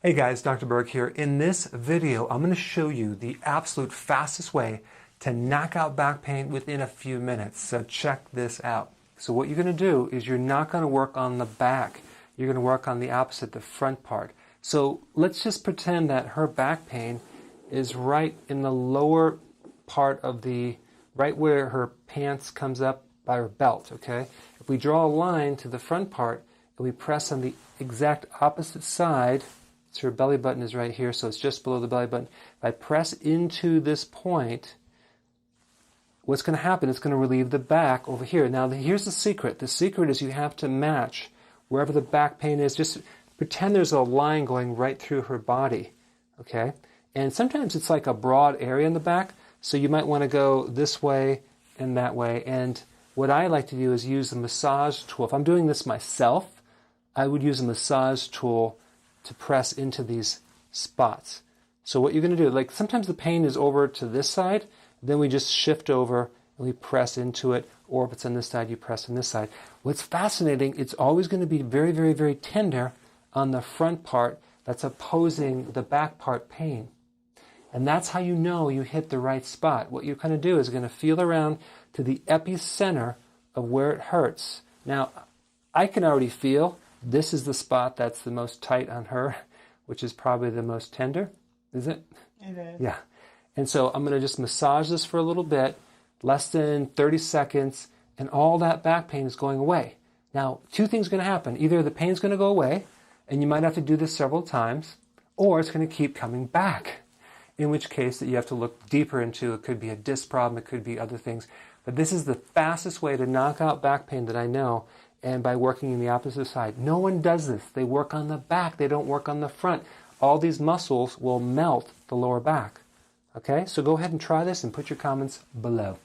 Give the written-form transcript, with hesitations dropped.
Hey guys, Dr. Berg here. In this video, I'm going to show you the absolute fastest way to knock out back pain within a few minutes. So check this out. So what you're going to do is you're not going to work on the back. You're going to work on the opposite, the front part. So let's just pretend that her back pain is right in the lower part of right where her pants comes up by her belt, okay? If we draw a line to the front part and we press on the exact opposite side, so her belly button is right here, so it's just below the belly button. If I press into this point, what's going to happen is going to relieve the back over here. Now, here's the secret. The secret is you have to match wherever the back pain is. Just pretend there's a line going right through her body, okay? And sometimes it's like a broad area in the back, so you might want to go this way and that way. And what I like to do is use the massage tool. If I'm doing this myself, I would use a massage tool to press into these spots. So what you're going to do, like sometimes the pain is over to this side, then we just shift over and we press into it, or if it's on this side, you press on this side. What's fascinating, it's always going to be very, very, very tender on the front part that's opposing the back part pain. And that's how you know you hit the right spot. What you're going to do is you're going to feel around to the epicenter of where it hurts. Now, I can already feel this is the spot that's the most tight on her, which is probably the most tender. Is it? It is. Yeah. And so I'm going to just massage this for a little bit, less than 30 seconds, and all that back pain is going away. Now, two things are going to happen. Either the pain's going to go away, and you might have to do this several times, or it's going to keep coming back, in which case that you have to look deeper into. It could be a disc problem, it could be other things. But this is the fastest way to knock out back pain that I know, and by working in the opposite side. No one does this. They work on the back. They don't work on the front. All these muscles will melt the lower back. Okay? So go ahead and try this and put your comments below.